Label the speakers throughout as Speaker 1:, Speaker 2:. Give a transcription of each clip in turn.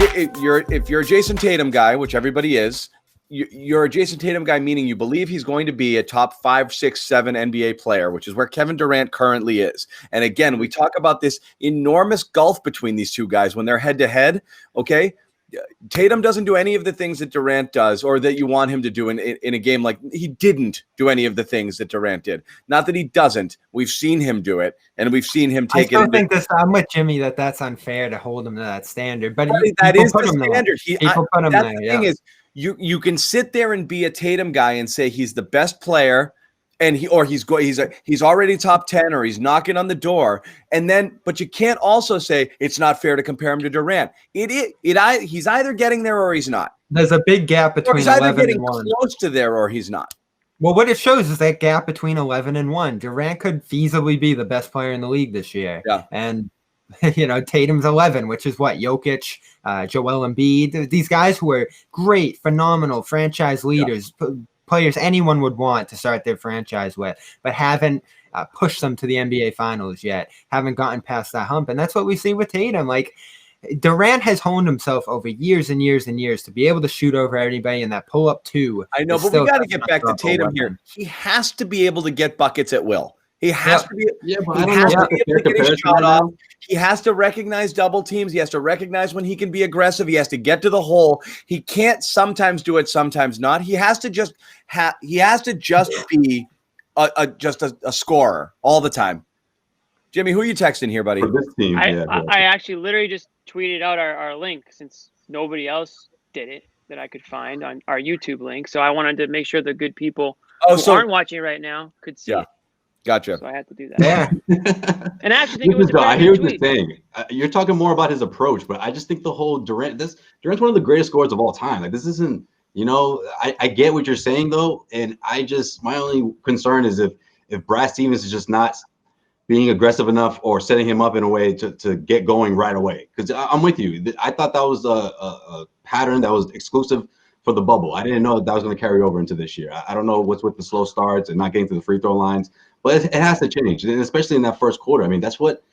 Speaker 1: if you're a Jayson Tatum guy, which everybody is, you're a Jayson Tatum guy, meaning you believe he's going to be a top 5, 6, 7 NBA player, which is where Kevin Durant currently is. And again, we talk about this enormous gulf between these two guys when they're head to head. Okay. Tatum doesn't do any of the things that Durant does or that you want him to do in a game. Like, he didn't do any of the things that Durant did. Not that he doesn't. We've seen him do it, and we've seen him take it.
Speaker 2: I still think I'm with Jimmy that's unfair to hold him to that standard. But
Speaker 1: that is the standard.
Speaker 2: People put him there.
Speaker 1: The thing is, you can sit there and be a Tatum guy and say he's the best player, and he's already top 10 or he's knocking on the door, but you can't also say it's not fair to compare him to Durant. He's either getting there or he's not.
Speaker 2: There's a big gap between 11 and 1.
Speaker 1: Close to there or he's not.
Speaker 2: Well, what it shows is that gap between 11 and 1. Durant could feasibly be the best player in the league this year.
Speaker 1: Yeah.
Speaker 2: And Tatum's 11, which is what Jokic, Joel Embiid, these guys who are great, phenomenal franchise leaders, players anyone would want to start their franchise with, but haven't pushed them to the NBA Finals yet, haven't gotten past that hump. And that's what we see with Tatum. Like, Durant has honed himself over years and years and years to be able to shoot over anybody in that pull-up 2.
Speaker 1: I know, but we got to get back to Tatum here. He has to be able to get buckets at will. He has to be able to get his shot off. He has to recognize double teams. He has to recognize when he can be aggressive. He has to get to the hole. He can't sometimes do it, sometimes not. He has to just be a scorer all the time. Jimmy, who are you texting here, buddy?
Speaker 3: For this team,
Speaker 4: I actually literally just tweeted out our link since nobody else did it that I could find on our YouTube link. So I wanted to make sure the good people who aren't watching right now could see it.
Speaker 1: Gotcha.
Speaker 4: So I had to do that.
Speaker 2: Yeah.
Speaker 4: And I actually think it was
Speaker 3: I hear what you're saying. You're talking more about his approach, but I just think the whole Durant's one of the greatest scorers of all time. Like, this isn't, I get what you're saying though. And my only concern is if Brad Stevens is just not being aggressive enough or setting him up in a way to get going right away. Because I'm with you. I thought that was a pattern that was exclusive for the bubble. I didn't know that was going to carry over into this year. I don't know what's with the slow starts and not getting to the free throw lines, but it has to change, and especially in that first quarter. I mean, that's what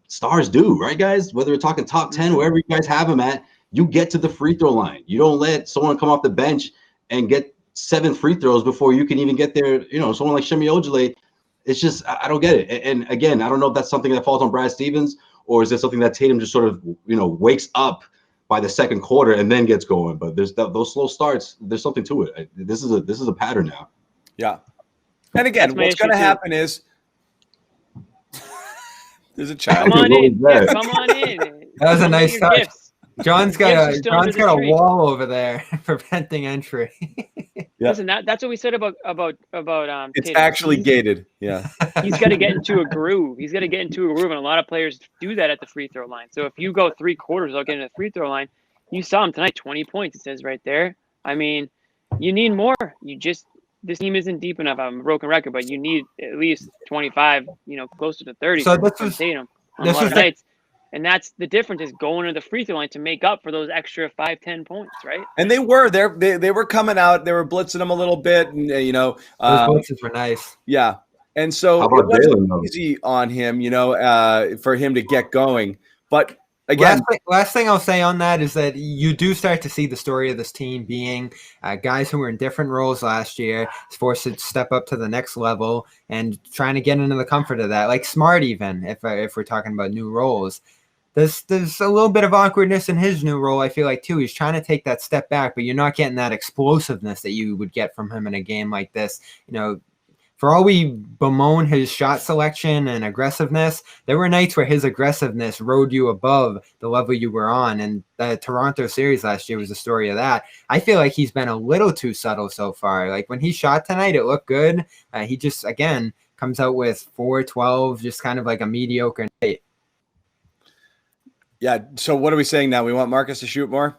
Speaker 3: stars do, right, guys? Whether we're talking top 10, wherever you guys have them at, you get to the free throw line. You don't let someone come off the bench and get 7 free throws before you can even get there. Someone like Shemi Ojale, it's just, I don't get it. And again, I don't know if that's something that falls on Brad Stevens, or is it something that Tatum just sort of, wakes up by the second quarter and then gets going. But there's those slow starts. There's something to it. This is a pattern now.
Speaker 1: Yeah. And again, what's going to happen is there's a child.
Speaker 4: Come on in. Come on in.
Speaker 2: That was a nice touch. John's got a
Speaker 4: tree.
Speaker 2: wall over there preventing entry.
Speaker 4: Listen, that's what we said about
Speaker 1: it's
Speaker 4: Tatum.
Speaker 1: actually gated. Yeah.
Speaker 4: He's got to get into a groove. And a lot of players do that at the free throw line. So if you go 3 quarters without getting to the free throw line, you saw him tonight, 20 points. It says right there. I mean, you need more. This team isn't deep enough. I'm a broken record, but you need at least 25, closer to 30 from Tatum on a lot of nights. And that's the difference, is going to the free throw line to make up for those extra 5-10 points, right?
Speaker 1: And they were coming out. They were blitzing them a little bit, and
Speaker 2: those blitzes were nice.
Speaker 1: Yeah, and so it wasn't easy on him, for him to get going. But again,
Speaker 2: last thing I'll say on that is that you do start to see the story of this team being guys who were in different roles last year, forced to step up to the next level and trying to get into the comfort of that. Like Smart, even if we're talking about new roles. There's a little bit of awkwardness in his new role, I feel like, too. He's trying to take that step back, but you're not getting that explosiveness that you would get from him in a game like this. For all we bemoan his shot selection and aggressiveness, there were nights where his aggressiveness rode you above the level you were on, and the Toronto series last year was the story of that. I feel like he's been a little too subtle so far. Like, when he shot tonight, it looked good. He just, again, comes out with 4-12, just kind of like a mediocre night.
Speaker 1: Yeah. So what are we saying now? We want Marcus to shoot more?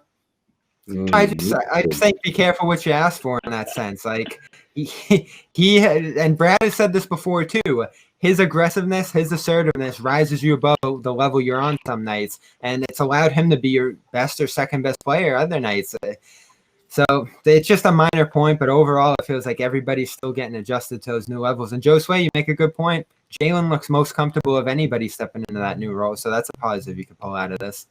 Speaker 2: I just think be careful what you ask for in that sense. Like he and Brad has said this before too. His aggressiveness, his assertiveness rises you above the level you're on some nights, and it's allowed him to be your best or second best player other nights. So it's just a minor point, but overall it feels like everybody's still getting adjusted to those new levels. And Joe Sway, you make a good point. Jaylen looks most comfortable of anybody stepping into that new role, so that's a positive you can pull out of this.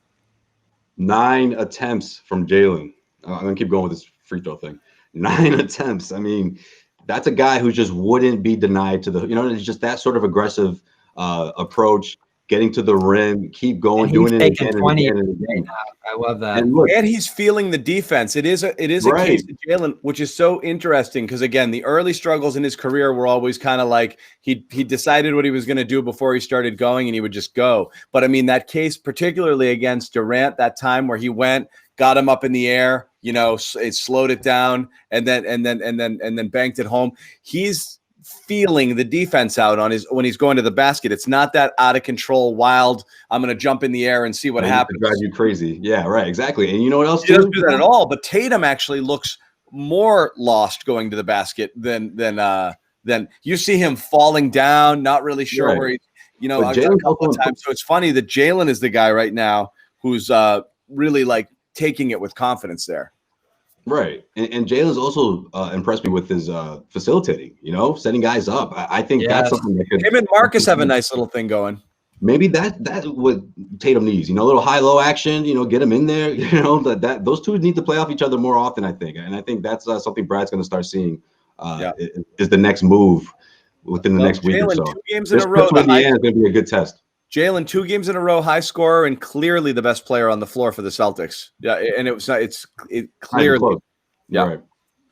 Speaker 3: 9 attempts from Jaylen. I'm gonna keep going with this free throw thing. 9 attempts. I mean, that's a guy who just wouldn't be denied to the. It's just that sort of aggressive approach, getting to the rim, keep going, doing it again and
Speaker 2: 20
Speaker 3: again and again.
Speaker 2: right now. I love that.
Speaker 3: And look,
Speaker 1: And he's feeling the defense. It is a
Speaker 3: Right.
Speaker 1: case of Jaylen, which is so interesting because, again, the early struggles in his career were always kind of like he decided what he was going to do before he started going, and he would just go. But I mean, that case, particularly against Durant, that time where he went, got him up in the air, it slowed it down, and then banked it home. He's feeling the defense out on when he's going to the basket. It's not that out of control, wild, I'm going to jump in the air and see what happens.
Speaker 3: Drive you crazy. Yeah, right. Exactly. And you know what else?
Speaker 1: He doesn't do that at all. But Tatum actually looks more lost going to the basket than you see him falling down, not really sure where he's, a couple of times. So it's funny that Jaylen is the guy right now who's really like taking it with confidence there.
Speaker 3: Right. And Jaylen's also impressed me with his facilitating, setting guys up. I think that's something that could.
Speaker 1: Him and Marcus have a nice little thing going.
Speaker 3: Maybe that's what Tatum needs, a little high-low action, get him in there, that those two need to play off each other more often, I think. And I think that's something Brad's going to start seeing is the next move within the next week or so.
Speaker 1: 2 games in a row.
Speaker 3: This is going to be a good test.
Speaker 1: Jaylen, 2 games in a row, high scorer, and clearly the best player on the floor for the Celtics. Yeah, and it's clearly,
Speaker 3: Right.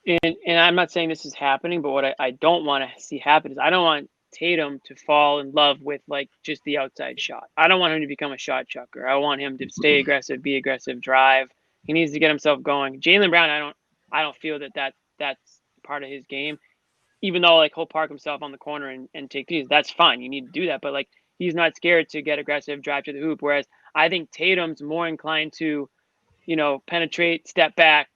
Speaker 4: And I'm not saying this is happening, but what I don't want to see happen is I don't want Tatum to fall in love with like just the outside shot. I don't want him to become a shot chucker. I want him to stay aggressive, be aggressive, drive. He needs to get himself going. Jaylen Brown, I don't feel that's part of his game. Even though like he'll park himself on the corner and take threes, that's fine. You need to do that, but like he's not scared to get aggressive, drive to the hoop. Whereas I think Tatum's more inclined to, penetrate, step back,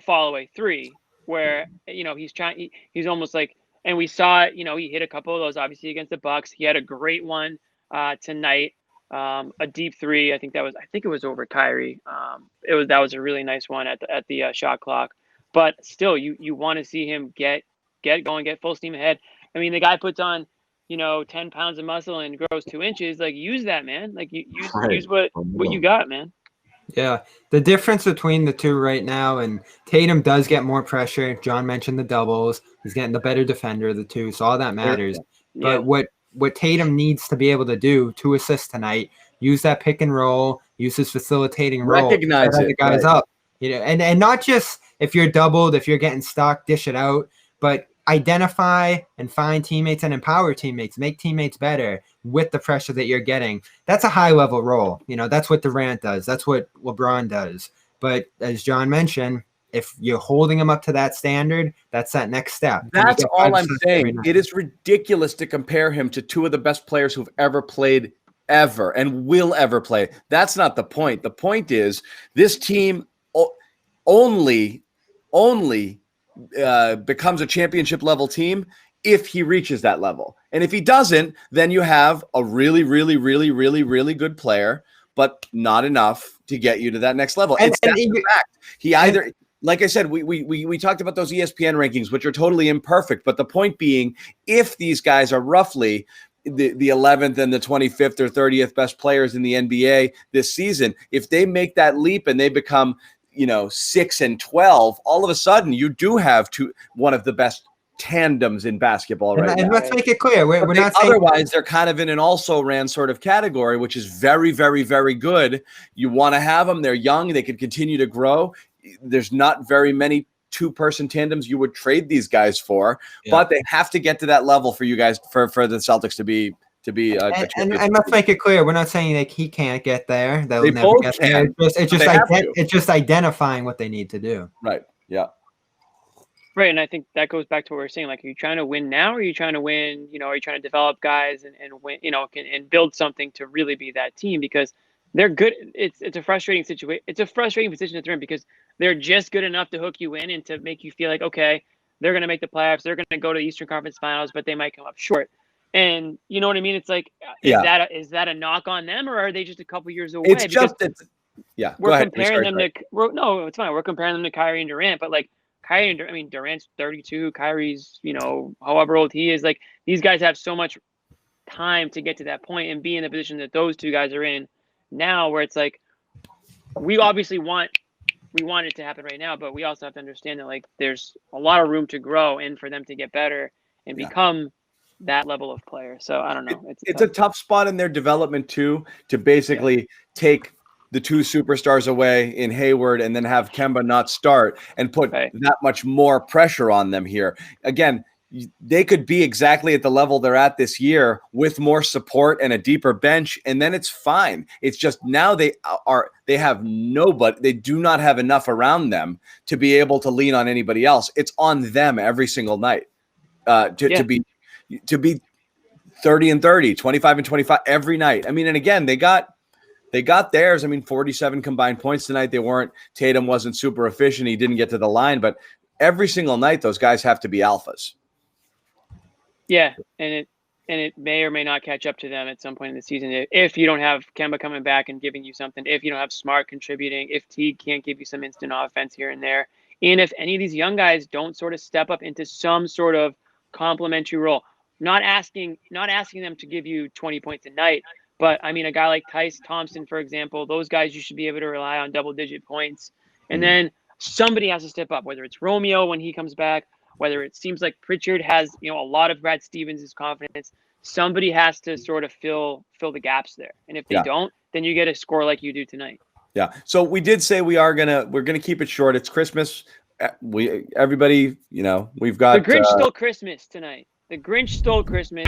Speaker 4: fall away 3, where, he's almost like, and we saw it, he hit a couple of those obviously against the Bucks. He had a great one tonight, a deep 3. I think it was over Kyrie. That was a really nice one at the shot clock. But still, you want to see him get going, get full steam ahead. I mean, the guy puts on, 10 pounds of muscle and grows 2 inches. Like, use that, man. Like, use what you got, man.
Speaker 2: Yeah, the difference between the two right now, and Tatum does get more pressure. John mentioned the doubles. He's getting the better defender of the two, so all that matters. Yeah. But what Tatum needs to be able to do, 2 assists tonight, use that pick and roll, use his facilitating role,
Speaker 1: recognize
Speaker 2: the guys up, and not just if you're doubled, if you're getting stuck, dish it out, but identify and find teammates and empower teammates, make teammates better with the pressure that you're getting. That's a high level role. That's what Durant does. That's what LeBron does. But as John mentioned, if you're holding them up to that standard, that's that next step.
Speaker 1: That's all I'm saying. It is ridiculous to compare him to 2 of the best players who've ever played ever and will ever play. That's not the point. The point is this team only becomes a championship level team if he reaches that level. And if he doesn't, then you have a really, really, really, really, really good player, but not enough to get you to that next level. That's the fact. He either, like I said, we talked about those ESPN rankings, which are totally imperfect. But the point being, if these guys are roughly the 11th and the 25th or 30th best players in the NBA this season, if they make that leap and they become 6 and 12, all of a sudden you do have one of the best tandems in basketball right now.
Speaker 2: And let's make it clear, we're not saying
Speaker 1: otherwise they're kind of in an also-ran sort of category, which is very, very, very good. You want to have them. They're young. They could continue to grow. There's not very many 2-person tandems you would trade these guys for, but they have to get to that level for you guys, for the Celtics to be
Speaker 2: and let's make it clear, we're not saying that he can't get there.
Speaker 1: They both can.
Speaker 2: It's just identifying what they need to do.
Speaker 1: Right. Yeah.
Speaker 4: Right, and I think that goes back to what we're saying. Like, are you trying to win now, or are you trying to win? Are you trying to develop guys and win? And build something to really be that team, because they're good. It's a frustrating situation. It's a frustrating position to throw in because they're just good enough to hook you in and to make you feel like, okay, they're going to make the playoffs. They're going to go to the Eastern Conference Finals, but they might come up short. And you know what I mean? It's like, is that a knock on them, or are they just a couple years away?
Speaker 1: It's
Speaker 4: we're comparing them to. No, it's fine. We're comparing them to Kyrie and Durant, but like Durant's 32, Kyrie's however old he is. Like, these guys have so much time to get to that point and be in the position that those two guys are in now, where it's like, we obviously want it to happen right now, but we also have to understand that like there's a lot of room to grow and for them to get better and become that level of player. So I don't know.
Speaker 1: It's a tough spot in their development too, to basically take the two superstars away in Hayward and then have Kemba not start and put that much more pressure on them here. Again, they could be exactly at the level they're at this year with more support and a deeper bench, and then it's fine. It's just now they have nobody. They do not have enough around them to be able to lean on anybody else. It's on them every single night to be 30 and 30, 25 and 25 every night. I mean, and again, they got theirs. I mean, 47 combined points tonight. Tatum wasn't super efficient. He didn't get to the line, but every single night those guys have to be alphas.
Speaker 4: Yeah, and it may or may not catch up to them at some point in the season if you don't have Kemba coming back and giving you something, if you don't have Smart contributing, if Teague can't give you some instant offense here and there, and if any of these young guys don't sort of step up into some sort of complementary role. Not asking them to give you 20 points a night, but I mean a guy like Tyce Thompson, for example, those guys you should be able to rely on double-digit points, and then somebody has to step up, whether it's Romeo when he comes back, whether it seems like Pritchard has, a lot of Brad Stevens' confidence. Somebody has to sort of fill the gaps there. And if they don't, then you get a score like you do tonight. Yeah.
Speaker 1: So we did say we're gonna keep it short. It's Christmas. Everybody, we've got
Speaker 4: the Grinch stole Christmas tonight. The Grinch stole Christmas.